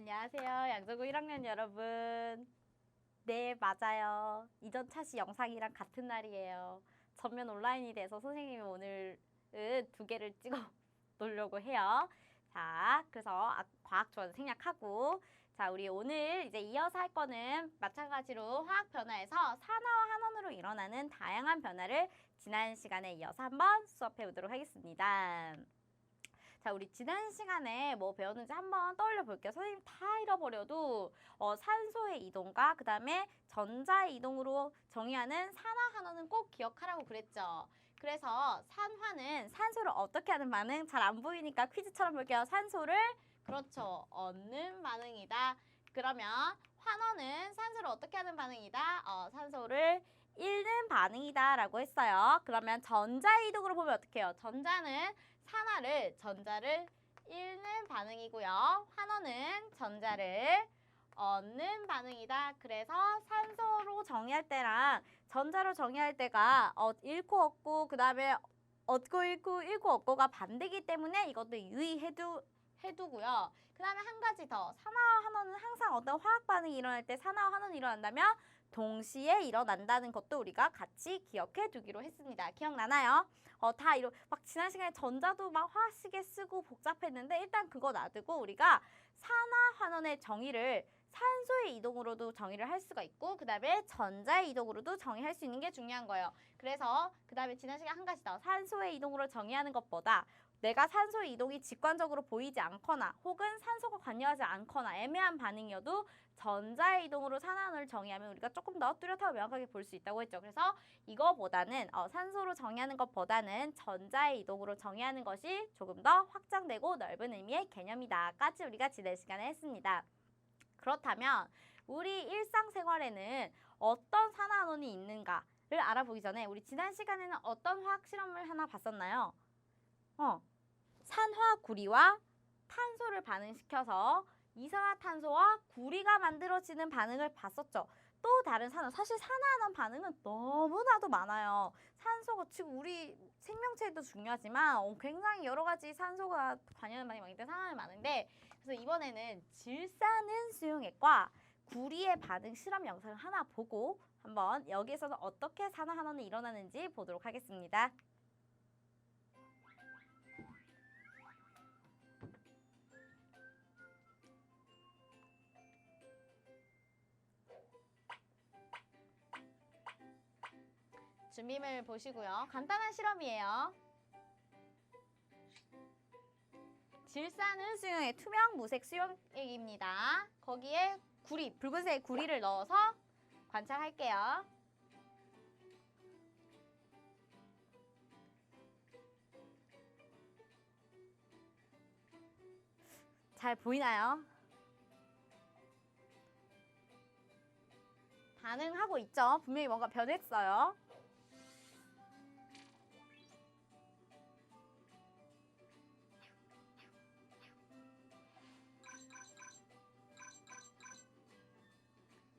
안녕하세요. 양조고 1학년 여러분. 네, 맞아요. 이전 차시 영상이랑 같은 날이에요. 전면 온라인이 돼서 선생님이 오늘은 2개를 찍어 놓으려고 해요. 자, 그래서 과학 조원 생략하고, 자, 우리 오늘 이제 이어서 할 거는 마찬가지로 화학 변화에서 산화와 환원으로 일어나는 다양한 변화를 지난 시간에 이어서 한번 수업해 보도록 하겠습니다. 자, 우리 지난 시간에 뭐 배웠는지 한번 떠올려 볼게요. 선생님 다 잃어버려도 산소의 이동과 그 다음에 전자의 이동으로 정의하는 산화 환원은 꼭 기억하라고 그랬죠. 그래서 산화는 산소를 어떻게 하는 반응? 잘 안 보이니까 퀴즈처럼 볼게요. 산소를 그렇죠. 얻는 반응이다. 그러면 환원은 산소를 어떻게 하는 반응이다? 산소를 잃는 반응이다 라고 했어요. 그러면 전자의 이동으로 보면 어떻게 해요? 전자는 전자를 잃는 반응이고요. 환원은 전자를 얻는 반응이다. 그래서 산소로 정의할 때랑 전자로 정의할 때가 잃고 얻고 그 다음에 얻고 잃고 얻고가 반대이기 때문에 이것도 유의해두고요. 그 다음에 한 가지 더. 산화와 환원은 항상 어떤 화학 반응이 일어날 때 산화와 환원이 일어난다면 동시에 일어난다는 것도 우리가 같이 기억해 두기로 했습니다. 기억나나요? 막 지난 시간에 전자도 막 화학식에 쓰고 복잡했는데 일단 그거 놔두고 우리가 산화 환원의 정의를 산소의 이동으로도 정의를 할 수가 있고 그 다음에 전자의 이동으로도 정의할 수 있는 게 중요한 거예요. 그래서 그 다음에 지난 시간에 한 가지 더. 산소의 이동으로 정의하는 것보다 내가 산소의 이동이 직관적으로 보이지 않거나 혹은 산소가 관여하지 않거나 애매한 반응이어도 전자의 이동으로 산화환원을 정의하면 우리가 조금 더 뚜렷하고 명확하게 볼 수 있다고 했죠. 그래서 이거보다는 산소로 정의하는 것보다는 전자의 이동으로 정의하는 것이 조금 더 확장되고 넓은 의미의 개념이다까지 우리가 지난 시간에 했습니다. 그렇다면 우리 일상생활에는 어떤 산화환원이 있는가를 알아보기 전에 우리 지난 시간에는 어떤 화학 실험을 하나 봤었나요? 산화구리와 탄소를 반응시켜서 이산화탄소와 구리가 만들어지는 반응을 봤었죠. 또 다른 사실 산화환원 반응은 너무나도 많아요. 산소가 지금 우리 생명체에도 중요하지만 굉장히 여러 가지 산소가 관여하는 반응이 많기 때문에 산화환원이 많은데 그래서 이번에는 질산은 수용액과 구리의 반응 실험 영상을 하나 보고 한번 여기에서는 어떻게 산화환원이 일어나는지 보도록 하겠습니다. 준비물 보시고요. 간단한 실험이에요. 질산은 수용액, 투명 무색 수용액입니다. 거기에 붉은색 구리를 넣어서 관찰할게요. 잘 보이나요? 반응하고 있죠? 분명히 뭔가 변했어요.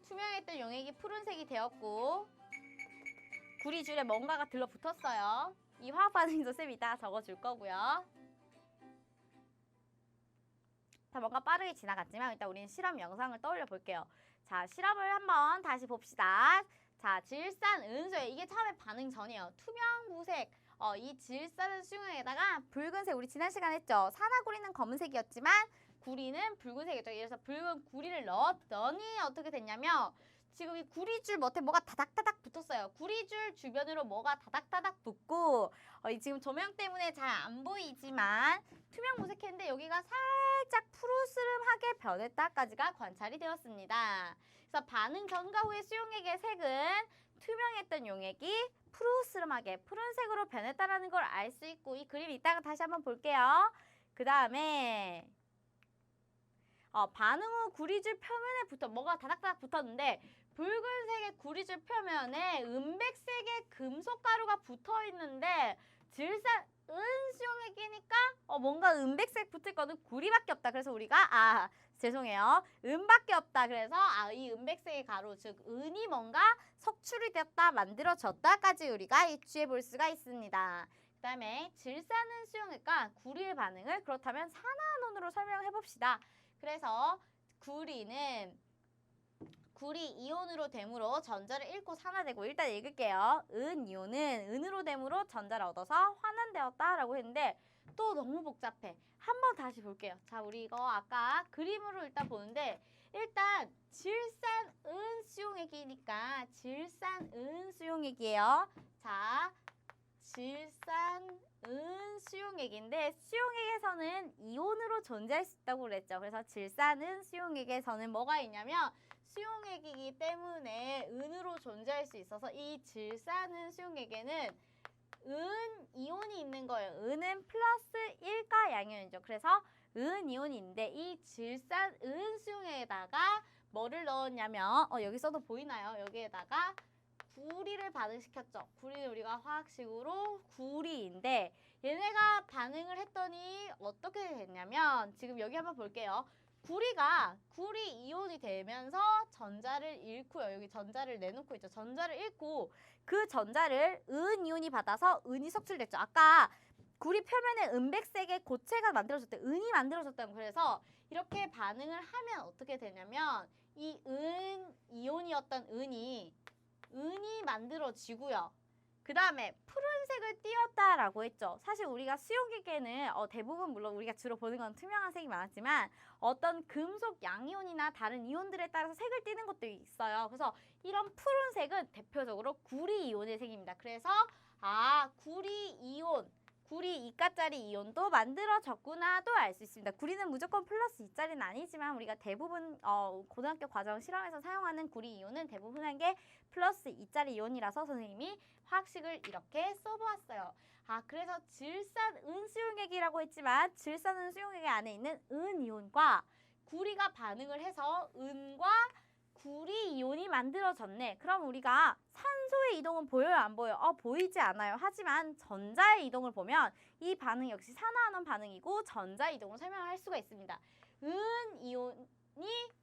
투명했던 용액이 푸른색이 되었고 구리줄에 뭔가가 들러붙었어요. 이 화학 반응도 쌤이 이따가 적어줄 거고요. 자, 뭔가 빠르게 지나갔지만 일단 우리는 실험 영상을 떠올려 볼게요. 자, 실험을 한번 다시 봅시다. 자, 질산, 은수액. 이게 처음에 반응 전이에요. 투명, 무색. 이 질산은 수용액에다가 붉은색, 우리 지난 시간에 했죠. 산화구리는 검은색이었지만 구리는 붉은색이었죠. 그래서 붉은 구리를 넣었더니 어떻게 됐냐면 지금 이 구리줄 밑에 뭐가 다닥다닥 붙었어요. 구리줄 주변으로 뭐가 다닥다닥 붙고 지금 조명 때문에 잘 안 보이지만 투명 무색했는데 여기가 살짝 푸르스름하게 변했다까지가 관찰이 되었습니다. 그래서 반응 전과 후의 수용액의 색은 투명했던 용액이 푸르스름하게 푸른색으로 변했다는 걸 알 수 있고 이 그림 이따가 다시 한번 볼게요. 그 다음에 반응 후 구리줄 표면에 뭐가 다닥다닥 붙었는데 붉은색의 구리줄 표면에 은백색의 금속가루가 붙어 있는데 질산 은수용액이니까 뭔가 은백색 붙을 거는 구리밖에 없다. 그래서 우리가 죄송해요. 은밖에 없다. 그래서 이 은백색의 가루 즉 은이 뭔가 석출이 되었다 만들어졌다까지 우리가 유추해 볼 수가 있습니다. 그 다음에 질산은 수용액과 구리의 반응을 그렇다면 산화환원으로 설명해 봅시다. 그래서 구리 이온으로 됨으로 전자를 잃고 산화되고, 일단 읽을게요. 은 이온은 은으로 됨으로 전자를 얻어서 환원되었다라고 했는데 또 너무 복잡해. 한번 다시 볼게요. 자, 우리 이거 아까 그림으로 일단 보는데, 일단 질산은 수용액이니까 질산은 수용액이에요. 자, 질산은 수용액인데 수용액에서는 이온으로 존재할 수 있다고 그랬죠. 그래서 질산은 수용액에서는 뭐가 있냐면 수용액이기 때문에 은으로 존재할 수 있어서 이 질산은 수용액에는 은 이온이 있는 거예요. 은은 플러스 1가 양이온이죠. 그래서 은 이온인데 이 질산 은 수용액에다가 뭐를 넣었냐면 여기서도 보이나요? 여기에다가 구리를 반응시켰죠. 구리는 우리가 화학식으로 구리인데 얘네가 반응을 했더니 어떻게 됐냐면 지금 여기 한번 볼게요. 구리가 구리 이온이 되면서 전자를 잃고요. 여기 전자를 내놓고 있죠. 전자를 잃고 그 전자를 은 이온이 받아서 은이 석출됐죠. 아까 구리 표면에 은백색의 고체가 만들어졌대. 은이 만들어졌다고. 그래서 이렇게 반응을 하면 어떻게 되냐면 이 은 이온이었던 은이 만들어지고요. 그 다음에 푸른색을 띄었다라고 했죠. 사실 우리가 수용액에는 대부분 물론 우리가 주로 보는 건 투명한 색이 많았지만 어떤 금속 양이온이나 다른 이온들에 따라서 색을 띠는 것도 있어요. 그래서 이런 푸른색은 대표적으로 구리 이온의 색입니다. 그래서 구리 이온, 구리 2가짜리 이온도 만들어졌구나도 알 수 있습니다. 구리는 무조건 플러스 2짜리는 아니지만 우리가 대부분 고등학교 과정 실험에서 사용하는 구리 이온은 대부분 한 게 플러스 2짜리 이온이라서 선생님이 화학식을 이렇게 써보았어요. 그래서 질산 은수용액이라고 했지만 질산 은수용액 안에 있는 은이온과 구리가 반응을 해서 은과 구리 이온이 만들어졌네. 그럼 우리가 산소의 이동은 보여요, 안 보여요? 보이지 않아요. 하지만 전자의 이동을 보면 이 반응 역시 산화환원 반응이고 전자 이동을 설명할 수가 있습니다. 은 이온이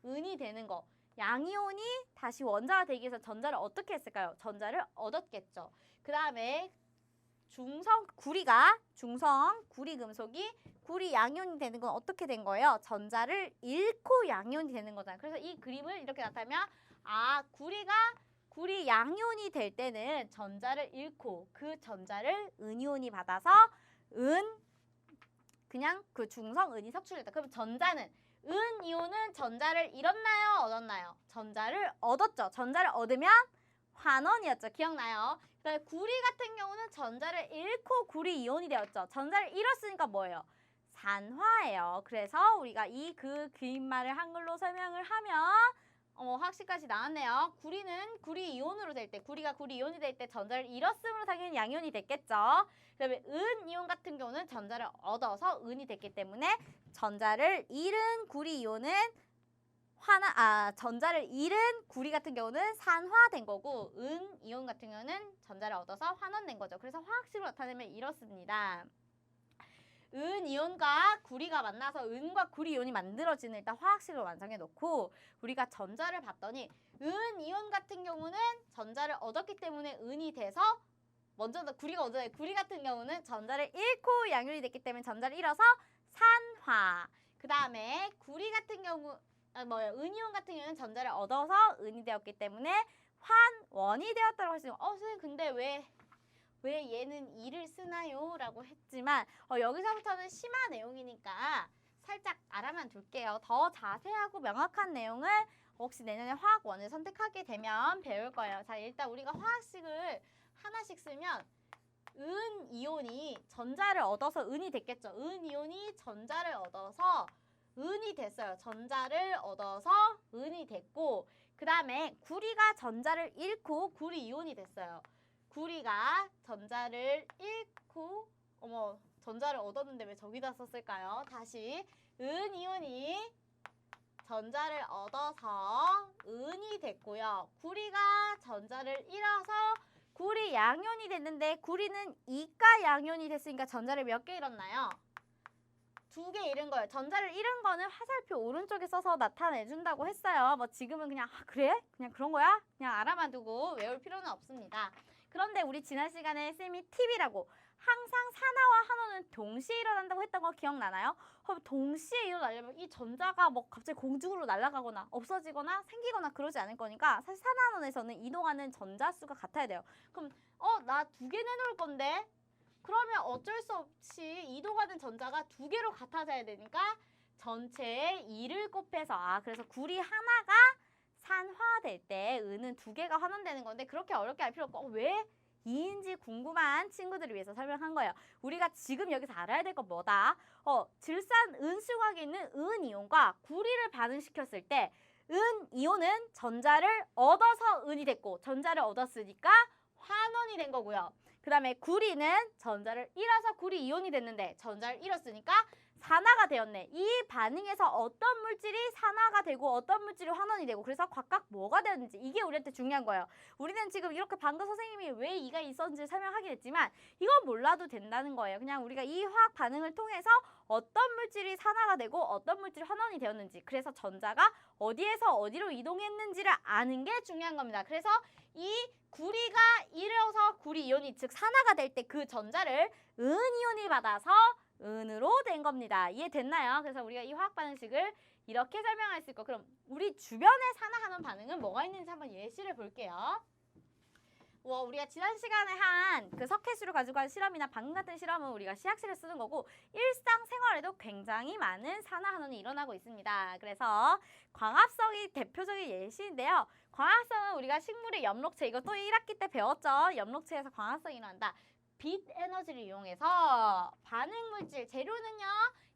은이 되는 거. 양이온이 다시 원자가 되기 위해서 전자를 어떻게 했을까요? 전자를 얻었겠죠. 그 다음에 중성 구리 금속이 구리 양이온이 되는 건 어떻게 된 거예요? 전자를 잃고 양이온이 되는 거잖아요. 그래서 이 그림을 이렇게 나타내면 구리가 구리 양이온이 될 때는 전자를 잃고 그 전자를 은이온이 받아서 그냥 그 중성 은이 석출됐다. 그럼 전자는 은이온은 전자를 잃었나요? 얻었나요? 전자를 얻었죠. 전자를 얻으면 환원이었죠. 기억나요? 그다음에 구리 같은 경우는 전자를 잃고 구리 이온이 되었죠. 전자를 잃었으니까 뭐예요? 산화예요. 그래서 우리가 그 그림말을 한글로 설명을 하면 화학식까지 나왔네요. 구리는 구리 이온으로 될 때, 구리가 구리 이온이 될 때 전자를 잃었으므로 당연히 양이온이 됐겠죠. 그다음에 은 이온 같은 경우는 전자를 얻어서 은이 됐기 때문에 전자를 잃은 구리 이온은 전자를 잃은 구리 같은 경우는 산화된 거고 은 이온 같은 경우는 전자를 얻어서 환원된 거죠. 그래서 화학식으로 나타내면 이렇습니다. 은 이온과 구리가 만나서 은과 구리 이온이 만들어지는 일단 화학식을 완성해 놓고 우리가 전자를 봤더니 은 이온 같은 경우는 전자를 얻었기 때문에 은이 돼서 구리가 먼저 구리 같은 경우는 전자를 잃고 양이온이 됐기 때문에 전자를 잃어서 산화. 그 다음에 구리 같은 경우 은이온 같은 경우는 전자를 얻어서 은이 되었기 때문에 환원이 되었다고 할 수 있는 선생님 근데 왜 얘는 이를 쓰나요? 라고 했지만 여기서부터는 심화 내용이니까 살짝 알아만 둘게요. 더 자세하고 명확한 내용을 혹시 내년에 화학원을 선택하게 되면 배울 거예요. 자, 일단 우리가 화학식을 하나씩 쓰면 은 이온이 전자를 얻어서 은이 됐겠죠. 은 이온이 전자를 얻어서 은이 됐어요. 전자를 얻어서 은이 됐고 그 다음에 구리가 전자를 잃고 구리 이온이 됐어요. 구리가 전자를 잃고 전자를 얻었는데 왜 저기다 썼을까요? 다시 은 이온이 전자를 얻어서 은이 됐고요. 구리가 전자를 잃어서 구리 양이온이 됐는데 구리는 2가 양이온이 됐으니까 전자를 몇 개 잃었나요? 2개 잃은 거예요. 전자를 잃은 거는 화살표 오른쪽에 써서 나타내준다고 했어요. 지금은 그냥 그래? 그냥 그런 거야? 그냥 알아만 두고 외울 필요는 없습니다. 그런데 우리 지난 시간에 쌤이 팁이라고 항상 산화와 환원은 동시에 일어난다고 했던 거 기억나나요? 그럼 동시에 일어나려면 이 전자가 뭐 갑자기 공중으로 날아가거나 없어지거나 생기거나 그러지 않을 거니까 사실 산화환원에서는 이동하는 전자 수가 같아야 돼요. 그럼 나 2개 내놓을 건데 그러면 어쩔 수 없이 이동하는 전자가 2개로 같아져야 되니까 전체에 2를 곱해서 그래서 구리 하나가 산화될 때 은은 2개가 환원되는 건데 그렇게 어렵게 할 필요 없고 왜 2인지 궁금한 친구들을 위해서 설명한 거예요. 우리가 지금 여기서 알아야 될 건 뭐다? 질산 은수각에 있는 은이온과 구리를 반응시켰을 때 은이온은 전자를 얻어서 은이 됐고 전자를 얻었으니까 환원이 된 거고요. 그 다음에 구리는 전자를 잃어서 구리 이온이 됐는데 전자를 잃었으니까 산화가 되었네. 이 반응에서 어떤 물질이 산화가 되고 어떤 물질이 환원이 되고 그래서 각각 뭐가 되었는지 이게 우리한테 중요한 거예요. 우리는 지금 이렇게 방금 선생님이 왜 이가 있었는지 설명하긴 했지만 이건 몰라도 된다는 거예요. 그냥 우리가 이 화학 반응을 통해서 어떤 물질이 산화가 되고 어떤 물질이 환원이 되었는지 그래서 전자가 어디에서 어디로 이동했는지를 아는 게 중요한 겁니다. 그래서 이 구리가 잃어서 구리 이온이 즉 산화가 될 때 그 전자를 은이온이 받아서 은으로 된 겁니다. 이해됐나요? 그래서 우리가 이 화학 반응식을 이렇게 설명할 수 있고 그럼 우리 주변에 산화하는 반응은 뭐가 있는지 한번 예시를 볼게요. 우리가 지난 시간에 한 그 석회수를 가지고 한 실험이나 방금 같은 실험은 우리가 시약실에 쓰는 거고 일상생활에도 굉장히 많은 산화환원이 일어나고 있습니다. 그래서 광합성이 대표적인 예시인데요. 광합성은 우리가 식물의 엽록체 이거 또 1학기 때 배웠죠. 엽록체에서 광합성이 일어난다. 빛 에너지를 이용해서 반응 물질 재료는요.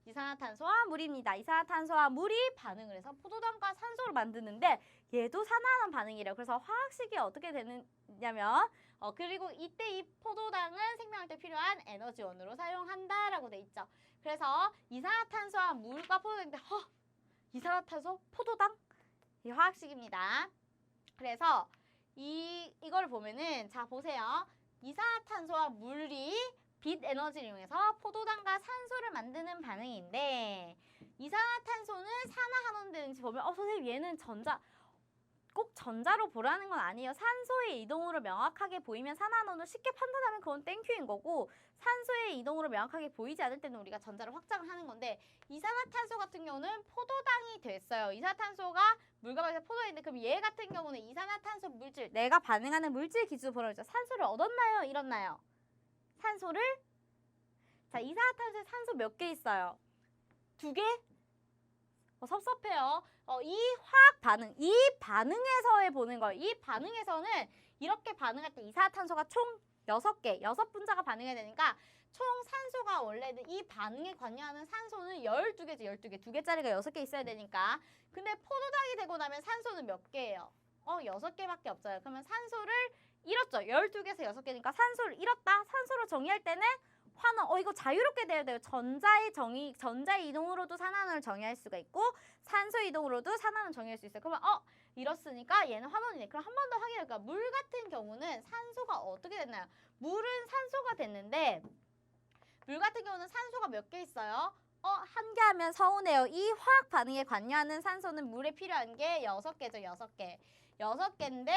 이산화탄소와 물입니다. 이산화탄소와 물이 반응을 해서 포도당과 산소를 만드는데 얘도 산화하는 반응이래요. 그래서 화학식이 어떻게 되느냐면 그리고 이때 이 포도당은 생명할 때 필요한 에너지원으로 사용한다라고 돼 있죠. 그래서 이산화탄소와 물과 포도당인데 이산화탄소, 포도당 이 화학식입니다. 그래서 이걸 보면은 자 보세요. 이산화탄소와 물이 빛 에너지를 이용해서 포도당과 산소를 만드는 반응인데 이산화탄소는 산화환원되는지 보면 선생님 얘는 꼭 전자로 보라는 건 아니에요. 산소의 이동으로 명확하게 보이면 산화환원을 쉽게 판단하면 그건 땡큐인 거고 산소의 이동으로 명확하게 보이지 않을 때는 우리가 전자를 확장을 하는 건데 이산화탄소 같은 경우는 포도당이 됐어요. 이산화탄소가 물과 반응해서 포도당인데 그럼 얘 같은 경우는 이산화탄소 물질 내가 반응하는 물질 기준으로 보여줘. 산소를 얻었나요? 잃었나요? 산소를 이산화탄소에 산소 몇 개 있어요? 2개? 섭섭해요. 이 화학 반응, 이 반응에서의 보는 거예요. 이 반응에서는 이렇게 반응할 때 이산화탄소가 총 6개, 6분자가 반응해야 되니까 총 산소가 원래는 이 반응에 관여하는 산소는 12개죠. 12개. 2개짜리가 6개 있어야 되니까. 근데 포도당이 되고 나면 산소는 몇 개예요? 6개밖에 없어요. 그러면 산소를 잃었죠. 12개에서 6개니까 산소를 잃었다. 산소로 정의할 때는 환원, 이거 자유롭게 돼야 돼요. 전자의 이동으로도 산화원을 정의할 수가 있고 산소 이동으로도 산화원을 정의할 수 있어요. 그러면 이렇으니까 얘는 환원이네. 그럼 한 번 더 확인할까요? 물 같은 경우는 산소가 어떻게 됐나요? 물은 산소가 됐는데 물 같은 경우는 산소가 몇 개 있어요? 한 개 하면 서운해요. 이 화학 반응에 관여하는 산소는 물에 필요한 게 6개죠. 6개. 6개인데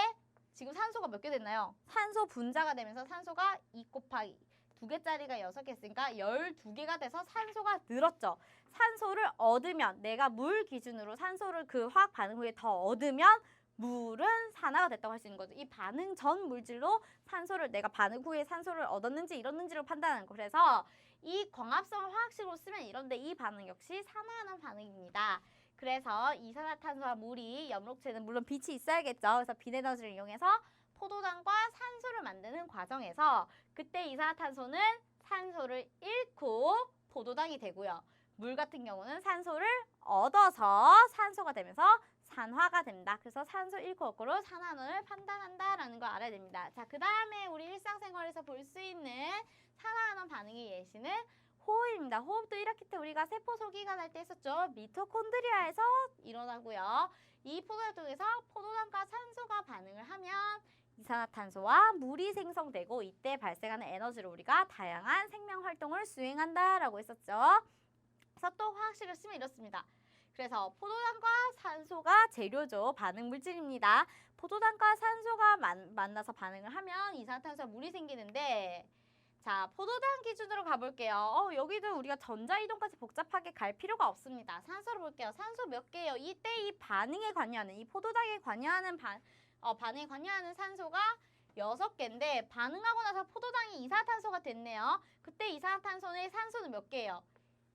지금 산소가 몇 개 됐나요? 산소 분자가 되면서 산소가 2 곱하기 2개짜리가 6개 있으니까 12개가 돼서 산소가 늘었죠. 산소를 얻으면 내가 물 기준으로 산소를 그 화학 반응 후에 더 얻으면 물은 산화가 됐다고 할 수 있는 거죠. 이 반응 전 물질로 산소를 내가 반응 후에 산소를 얻었는지 잃었는지를 판단하는 거. 그래서 이 광합성을 화학식으로 쓰면 이런데 이 반응 역시 산화하는 반응입니다. 그래서 이산화탄소와 물이 엽록체는 물론 빛이 있어야겠죠. 그래서 빛 에너지를 이용해서 포도당과 산소를 만드는 과정에서 그때 이산화탄소는 산소를 잃고 포도당이 되고요. 물 같은 경우는 산소를 얻어서 산소가 되면서 산화가 된다. 그래서 산소 잃고 거꾸로 산화원을 판단한다라는 걸 알아야 됩니다. 자, 그 다음에 우리 일상생활에서 볼 수 있는 산화환원 반응의 예시는 호흡입니다. 호흡도 1학기 때 우리가 세포 소기관 할 때 했었죠. 미토콘드리아에서 일어나고요. 이 포도당을 통해서 포도당과 산소가 반응을 하면 이산화탄소와 물이 생성되고 이때 발생하는 에너지로 우리가 다양한 생명 활동을 수행한다라고 했었죠. 그래서 또 화학식을 쓰면 이렇습니다. 그래서 포도당과 산소가 재료죠. 반응 물질입니다. 포도당과 산소가 만나서 반응을 하면 이산화탄소와 물이 생기는데 자, 포도당 기준으로 가볼게요. 여기도 우리가 전자이동까지 복잡하게 갈 필요가 없습니다. 산소를 볼게요. 산소 몇 개예요? 이때 이 반응에 관여하는, 이 포도당에 관여하는 반응에 관여하는 산소가 6개인데 반응하고 나서 포도당이 이산화탄소가 됐네요. 그때 이산화탄소의 산소는 몇 개예요?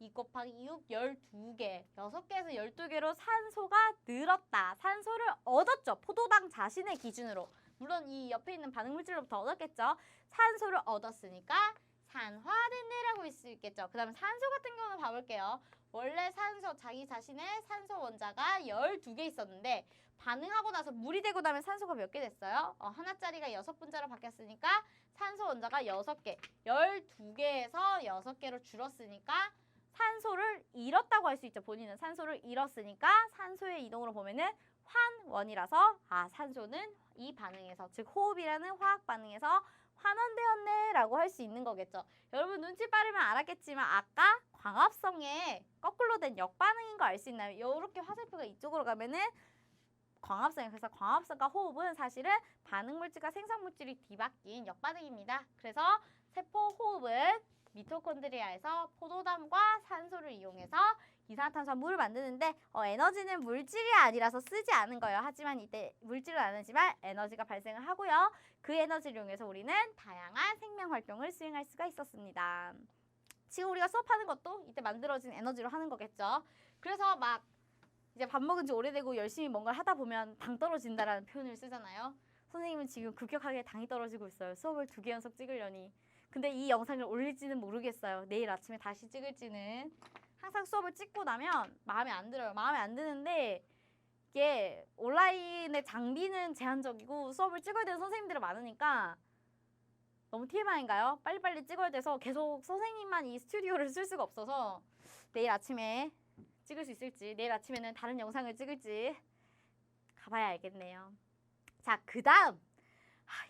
2 곱하기 6, 12개. 6개에서 12개로 산소가 늘었다. 산소를 얻었죠. 포도당 자신의 기준으로. 물론 이 옆에 있는 반응물질로부터 얻었겠죠. 산소를 얻었으니까 산화됐네라고 할 수 있겠죠. 그 다음에 산소 같은 경우는 봐볼게요. 원래 산소, 자기 자신의 산소 원자가 12개 있었는데 반응하고 나서 물이 되고 나면 산소가 몇 개 됐어요? 하나짜리가 6분자로 바뀌었으니까 산소 원자가 6개. 12개에서 6개로 줄었으니까 산소를 잃었다고 할 수 있죠. 본인은 산소를 잃었으니까 산소의 이동으로 보면은 환원이라서 산소는 이 반응에서, 즉 호흡이라는 화학 반응에서 환원되었네 라고 할 수 있는 거겠죠. 여러분 눈치 빠르면 알았겠지만 아까 광합성에 거꾸로 된 역반응인 거 알 수 있나요? 이렇게 화살표가 이쪽으로 가면은 광합성이에요. 그래서 광합성과 호흡은 사실은 반응물질과 생성물질이 뒤바뀐 역반응입니다. 그래서 세포 호흡은 미토콘드리아에서 포도당과 산소를 이용해서 이산화탄소와 물을 만드는데 에너지는 물질이 아니라서 쓰지 않은 거예요. 하지만 이때 물질은 아니지만 에너지가 발생을 하고요. 그 에너지를 이용해서 우리는 다양한 생명활동을 수행할 수가 있었습니다. 지금 우리가 수업하는 것도 이때 만들어진 에너지로 하는 거겠죠. 그래서 막 이제 밥 먹은 지 오래되고 열심히 뭔가를 하다 보면 당 떨어진다라는 표현을 쓰잖아요. 선생님은 지금 급격하게 당이 떨어지고 있어요. 수업을 2개 연속 찍으려니. 근데 이 영상을 올릴지는 모르겠어요. 내일 아침에 다시 찍을지는. 항상 수업을 찍고 나면 마음에 안 들어요. 마음에 안 드는데 이게 온라인의 장비는 제한적이고 수업을 찍어야 되는 선생님들이 많으니까 너무 TMI인가요? 빨리빨리 찍어야 돼서 계속 선생님만 이 스튜디오를 쓸 수가 없어서 내일 아침에 찍을 수 있을지, 내일 아침에는 다른 영상을 찍을지 가봐야 알겠네요. 자, 그 다음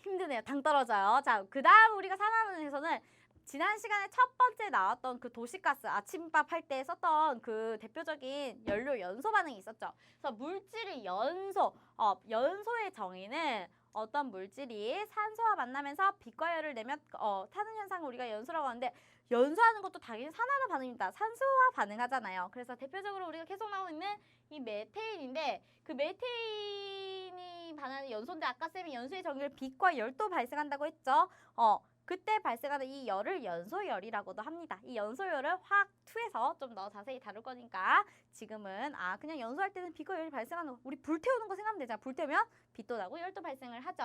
힘드네요. 당 떨어져요. 자, 그 다음 우리가 산화론에서는 지난 시간에 첫 번째 나왔던 그 도시가스, 아침밥 할 때 썼던 그 대표적인 연료 연소 반응이 있었죠. 그래서 물질의 연소의 정의는 어떤 물질이 산소와 만나면서 빛과 열을 내면 타는 현상을 우리가 연소라고 하는데, 연소하는 것도 당연히 산화로 반응입니다. 산소와 반응하잖아요. 그래서 대표적으로 우리가 계속 나오고 있는 이 메테인인데, 그 메테인이 반응하는 연소인데 아까 쌤이 연소의 정의를 빛과 열도 발생한다고 했죠. 그때 발생하는 이 열을 연소열이라고도 합니다. 이 연소열을 화학 2에서 좀 더 자세히 다룰 거니까 지금은 그냥 연소할 때는 빛과 열이 발생하는 거, 우리 불 태우는 거 생각하면 되잖아. 불 태우면 빛도 나고 열도 발생을 하죠.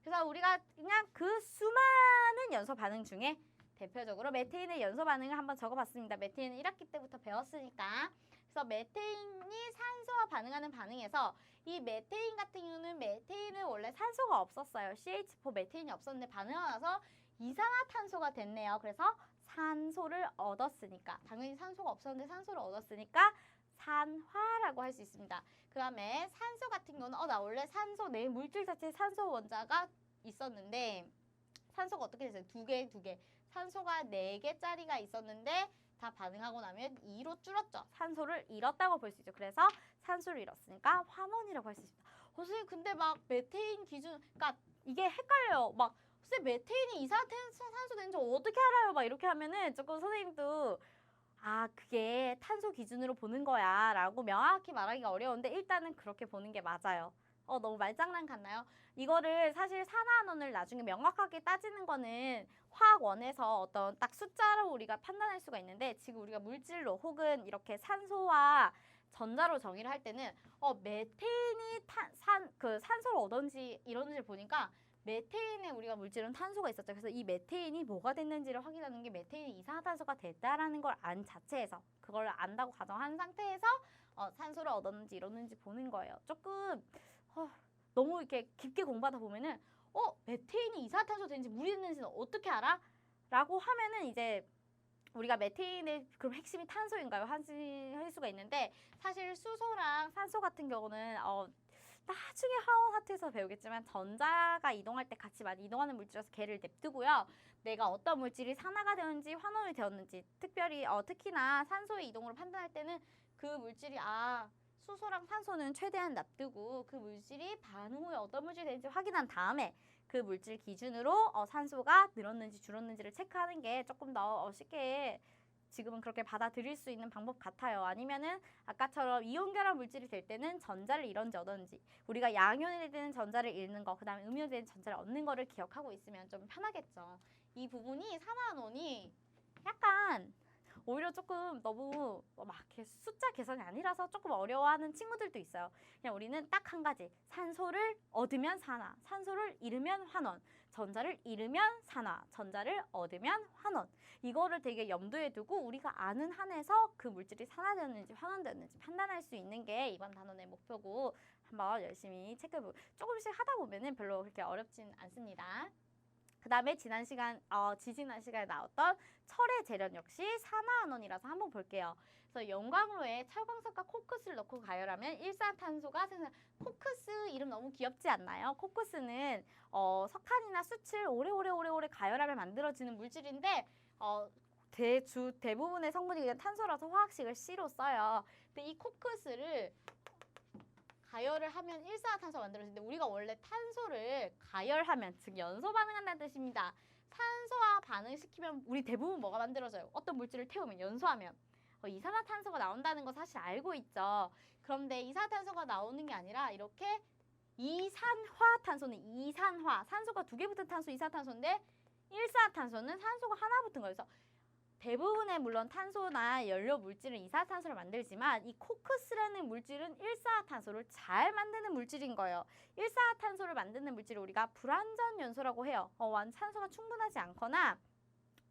그래서 우리가 그냥 그 수많은 연소 반응 중에 대표적으로 메테인의 연소 반응을 한번 적어봤습니다. 메테인은 1학기 때부터 배웠으니까. 그래서 메테인이 산소와 반응하는 반응에서 이 메테인 같은 경우는 메테인은 원래 산소가 없었어요. CH4 메테인이 없었는데 반응하고 나서 이산화탄소가 됐네요. 그래서 산소를 얻었으니까, 당연히 산소가 없었는데 산소를 얻었으니까 산화라고 할 수 있습니다. 그 다음에 산소 같은 경우는 나 원래 산소, 내 물질 자체에 산소 원자가 있었는데 산소가 어떻게 됐어요? 2개. 산소가 4개짜리가 있었는데 다 반응하고 나면 2로 줄었죠. 산소를 잃었다고 볼 수 있죠. 그래서 산소를 잃었으니까 환원이라고 할 수 있습니다. 선생님 근데 막 메테인 기준, 그러니까 이게 헷갈려요. 막 선생님 메테인이 이산화탄소 되는지 어떻게 알아요? 막 이렇게 하면은 조금 선생님도 그게 탄소 기준으로 보는 거야 라고 명확히 말하기가 어려운데 일단은 그렇게 보는 게 맞아요. 너무 말장난 같나요? 이거를 사실 산화한원을 나중에 명확하게 따지는 거는 화학원에서 어떤 딱 숫자로 우리가 판단할 수가 있는데, 지금 우리가 물질로 혹은 이렇게 산소와 전자로 정의를 할 때는 메테인이 산소를 얻었는지 이런지를 보니까 메테인에 우리가 물질은 탄소가 있었죠. 그래서 이 메테인이 뭐가 됐는지를 확인하는 게 메테인이 이산화탄소가 됐다라는 걸 안 자체에서, 그걸 안다고 가정한 상태에서 산소를 얻었는지 이뤘는지 보는 거예요. 조금 너무 이렇게 깊게 공부하다 보면은 메테인이 이산화탄소 되는지 물이 됐는지는 어떻게 알아? 라고 하면은 이제 우리가 메테인의 그럼 핵심이 탄소인가요? 할 수가 있는데, 사실 수소랑 산소 같은 경우는 나중에 화원하트에서 배우겠지만 전자가 이동할 때 같이 많이 이동하는 물질이라서 걔를 냅두고요. 내가 어떤 물질이 산화가 되었는지 환원이 되었는지, 특히나 산소의 이동으로 판단할 때는 그 물질이 수소랑 산소는 최대한 놔두고 그 물질이 반응 후에 어떤 물질이 되는지 확인한 다음에 그 물질 기준으로 산소가 늘었는지 줄었는지를 체크하는 게 조금 더 쉽게 지금은 그렇게 받아들일 수 있는 방법 같아요. 아니면은 아까처럼 이온 결합 물질이 될 때는 전자를 잃었는지 얻었는지 우리가 양이온이 되는 전자를 잃는 거, 그 다음에 음이온이 되는 전자를 얻는 거를 기억하고 있으면 좀 편하겠죠. 이 부분이 산화논이 약간 오히려 조금 너무 막 숫자 계산이 아니라서 조금 어려워하는 친구들도 있어요. 그냥 우리는 딱 한 가지, 산소를 얻으면 산화, 산소를 잃으면 환원, 전자를 잃으면 산화, 전자를 얻으면 환원. 이거를 되게 염두에 두고 우리가 아는 한에서 그 물질이 산화되었는지 환원되었는지 판단할 수 있는 게 이번 단원의 목표고 한번 열심히 체크해보고 조금씩 하다 보면은 별로 그렇게 어렵진 않습니다. 그 다음에 지난 시간에 나왔던 철의 재련 역시 산화환원이라서 한번 볼게요. 그래서 용광로에 철광석과 코크스를 넣고 가열하면 일산탄소가 생산. 코크스 이름 너무 귀엽지 않나요? 코크스는 석탄이나 숯을 오래 가열하면 만들어지는 물질인데 대부분의 성분이 그냥 탄소라서 화학식을 C로 써요. 근데 이 코크스를 가열을 하면 일산화탄소가 만들어지는데 우리가 원래 탄소를 가열하면 즉 연소 반응한다는 뜻입니다. 산소와 반응시키면 우리 대부분 뭐가 만들어져요? 어떤 물질을 태우면 연소하면 이산화탄소가 나온다는 거 사실 알고 있죠. 그런데 이산화탄소가 나오는 게 아니라 이렇게 이산화탄소는 이산화, 산소가 2개 붙은 탄소 이산화탄소인데 일산화탄소는 산소가 하나 붙은 거예요. 그래서 대부분의 물론 탄소나 연료 물질은 이산화탄소를 만들지만 이 코크스라는 물질은 일산화탄소를 잘 만드는 물질인 거예요. 일산화탄소를 만드는 물질을 우리가 불완전 연소라고 해요. 산소가 충분하지 않거나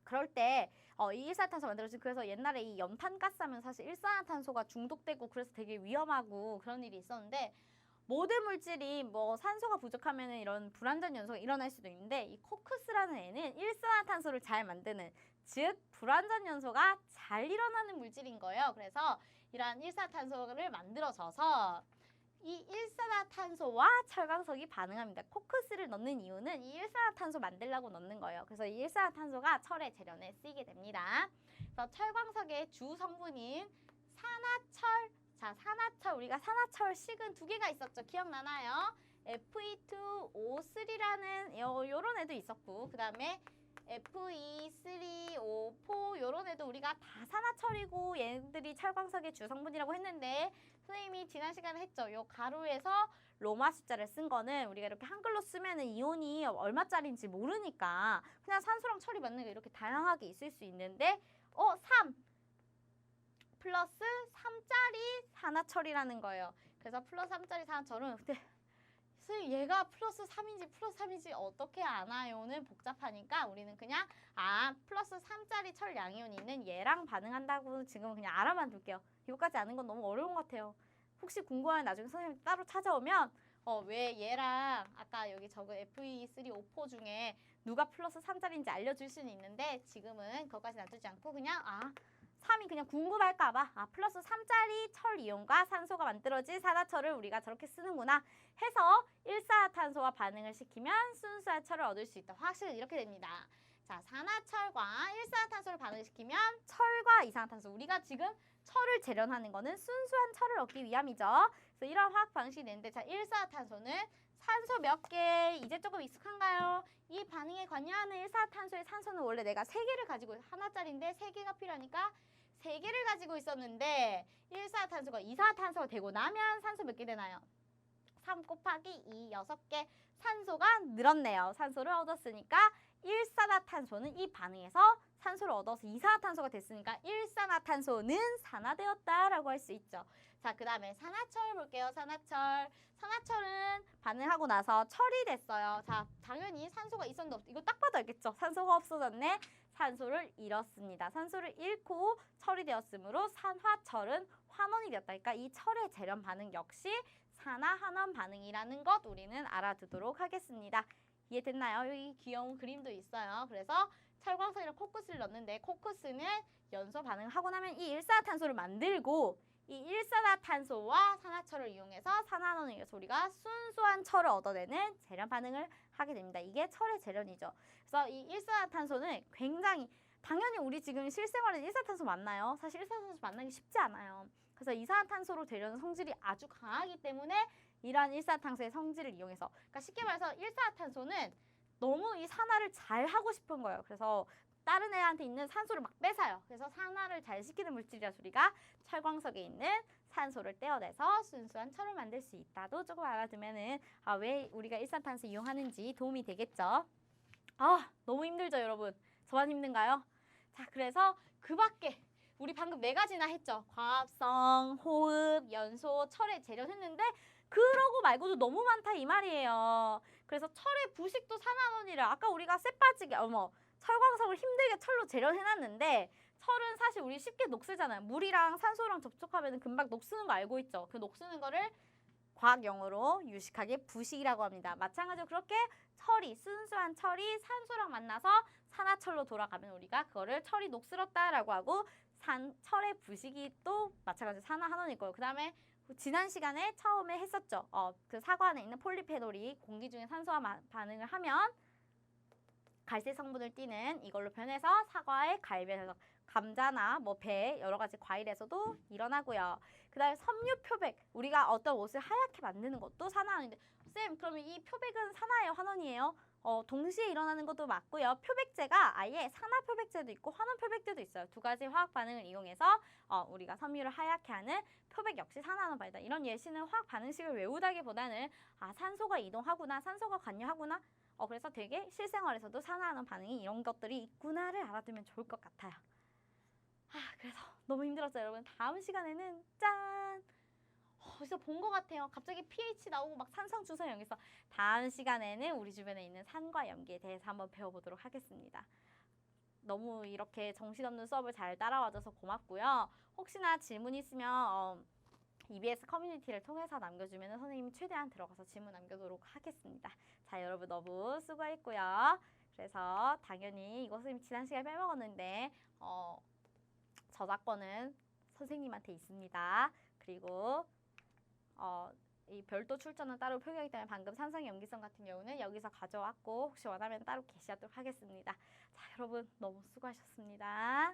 그럴 때 이 일산화탄소 만들어진 그래서 옛날에 이 연탄가스 하면 사실 일산화탄소가 중독되고 그래서 되게 위험하고 그런 일이 있었는데 모든 물질이 산소가 부족하면 이런 불완전 연소가 일어날 수도 있는데 이 코크스라는 애는 일산화탄소를 잘 만드는 즉 불완전 연소가 잘 일어나는 물질인 거예요. 그래서 이러한 일산화탄소를 만들어져서 이 일산화탄소와 철광석이 반응합니다. 코크스를 넣는 이유는 이 일산화탄소 만들려고 넣는 거예요. 그래서 이 일산화탄소가 철의 재련에 쓰이게 됩니다. 그래서 철광석의 주 성분인 산화철. 자, 산화철 우리가 산화철식은 2개가 있었죠. 기억나나요? Fe2O3라는 요런 애도 있었고 그 다음에 Fe3O4 요런 애도 우리가 다 산화철이고 얘네들이 철광석의 주성분이라고 했는데 선생님이 지난 시간에 했죠. 요 가로에서 로마 숫자를 쓴 거는 우리가 이렇게 한글로 쓰면은 이온이 얼마짜리인지 모르니까 그냥 산소랑 철이 맞는 게 이렇게 다양하게 있을 수 있는데 3 플러스 3짜리 산화철이라는 거예요. 그래서 플러스 3짜리 산화철은 근데 선생님 얘가 플러스 3인지 플러스 3인지 어떻게 아나요는 복잡하니까 우리는 그냥 플러스 3짜리 철 양이온이 있는 얘랑 반응한다고 지금은 그냥 알아만 둘게요. 이거까지 아는 건 너무 어려운 것 같아요. 혹시 궁금하면 나중에 선생님 따로 찾아오면 왜 얘랑 아까 여기 적은 Fe3O4 중에 누가 플러스 3짜리인지 알려줄 수는 있는데 지금은 그것까지 놔두지 않고 그냥 3이 그냥 궁금할까봐 플러스 3짜리 철 이온과 산소가 만들어진 산화철을 우리가 저렇게 쓰는구나 해서 일산화탄소와 반응을 시키면 순수한 철을 얻을 수 있다. 화학식은 이렇게 됩니다. 자, 산화철과 일산화탄소를 반응시키면 철과 이산화탄소. 우리가 지금 철을 재련하는 거는 순수한 철을 얻기 위함이죠. 그래서 이런 화학 방식이 되는데 자, 일산화탄소는 산소 몇 개? 이제 조금 익숙한가요? 이 반응에 관여하는 일산화탄소의 산소는 원래 내가 3개를 가지고 하나짜리인데 3개가 필요하니까 3개를 가지고 있었는데 일산화탄소가 이산화탄소가 되고 나면 산소 몇 개 되나요? 3 곱하기 2, 6개 산소가 늘었네요. 산소를 얻었으니까 일산화탄소는 이 반응에서 산소를 얻어서 이산화탄소가 됐으니까 일산화탄소는 산화되었다라고 할 수 있죠. 자, 그 다음에 산화철 볼게요. 산화철. 산화철은 반응하고 나서 철이 됐어요. 자, 당연히 산소가 있었는데 이거 딱 봐도 알겠죠? 산소가 없어졌네. 산소를 잃었습니다. 산소를 잃고 철이 되었으므로 산화철은 환원이 되었다. 그러니까 이 철의 재련 반응 역시 산화환원 반응이라는 것 우리는 알아두도록 하겠습니다. 이해됐나요? 여기 귀여운 그림도 있어요. 그래서 철광석이랑 코크스를 넣는데 코크스는 연소 반응을 하고 나면 이 일산화탄소를 만들고 이 일산화탄소와 산화철을 이용해서 산화환원을 이용해서 우리가 순수한 철을 얻어내는 재련 반응을 하게 됩니다. 이게 철의 재련이죠. 그래서 이 일산화탄소는 굉장히 당연히 우리 지금 실생활에 일산화탄소 만나요. 사실 일산화탄소 만나기 쉽지 않아요. 그래서 이산화탄소로 되려는 성질이 아주 강하기 때문에 이러한 일산화탄소의 성질을 이용해서, 그러니까 쉽게 말해서 일산화탄소는 너무 이 산화를 잘 하고 싶은 거예요. 그래서 다른 애한테 있는 산소를 막 뺏어요. 그래서 산화를 잘 시키는 물질이라서 우리가 철광석에 있는 산소를 떼어내서 순수한 철을 만들 수 있다도 조금 알아두면은 왜 우리가 일산탄소 이용하는지 도움이 되겠죠. 너무 힘들죠, 여러분? 저만 힘든가요? 자, 그래서 그 밖에 우리 방금 4가지나 했죠. 과합성, 호흡, 연소, 철의 재료 했는데 그러고 말고도 너무 많다 이 말이에요. 그래서 철의 부식도 산화원이라 아까 우리가 쇠빠지게 철광석을 힘들게 철로 재련해놨는데 철은 사실 우리 쉽게 녹슬잖아요. 물이랑 산소랑 접촉하면 금방 녹쓰는 거 알고 있죠. 그 녹쓰는 거를 과학용어로 유식하게 부식이라고 합니다. 마찬가지로 그렇게 순수한 철이 산소랑 만나서 산화철로 돌아가면 우리가 그거를 철이 녹슬었다라고 하고 철의 부식이 또 마찬가지로 산화환원일 거예요. 그 다음에 지난 시간에 처음에 했었죠. 그 사과 안에 있는 폴리페놀이 공기 중에 산소와 반응을 하면 갈색 성분을 띠는 이걸로 변해서 사과의 갈변에서 감자나 배 여러 가지 과일에서도 일어나고요. 그 다음에 섬유 표백, 우리가 어떤 옷을 하얗게 만드는 것도 산화환원인데 쌤, 그러면 이 표백은 산화예요, 환원이에요? 동시에 일어나는 것도 맞고요. 표백제가 아예 산화 표백제도 있고 환원 표백제도 있어요. 2가지 화학 반응을 이용해서 우리가 섬유를 하얗게 하는 표백 역시 산화하는 바이다. 이런 예시는 화학 반응식을 외우다기보다는 산소가 이동하구나, 산소가 관여하구나. 그래서 되게 실생활에서도 산화하는 반응이 이런 것들이 있구나를 알아두면 좋을 것 같아요. 그래서 너무 힘들었어요, 여러분. 다음 시간에는 짠! 어디서 본 것 같아요. 갑자기 pH 나오고 막 산성 주사 연기서 다음 시간에는 우리 주변에 있는 산과 염기에 대해서 한번 배워보도록 하겠습니다. 너무 이렇게 정신없는 수업을 잘 따라와줘서 고맙고요. 혹시나 질문 있으면 EBS 커뮤니티를 통해서 남겨주면 선생님이 최대한 들어가서 질문 남겨도록 하겠습니다. 자, 여러분 너무 수고했고요. 그래서 당연히 이거 선생님 지난 시간에 빼먹었는데 저작권은 선생님한테 있습니다. 그리고 이 별도 출처는 따로 표기하기 때문에 방금 산성 염기성 같은 경우는 여기서 가져왔고 혹시 원하면 따로 게시하도록 하겠습니다. 자, 여러분 너무 수고하셨습니다.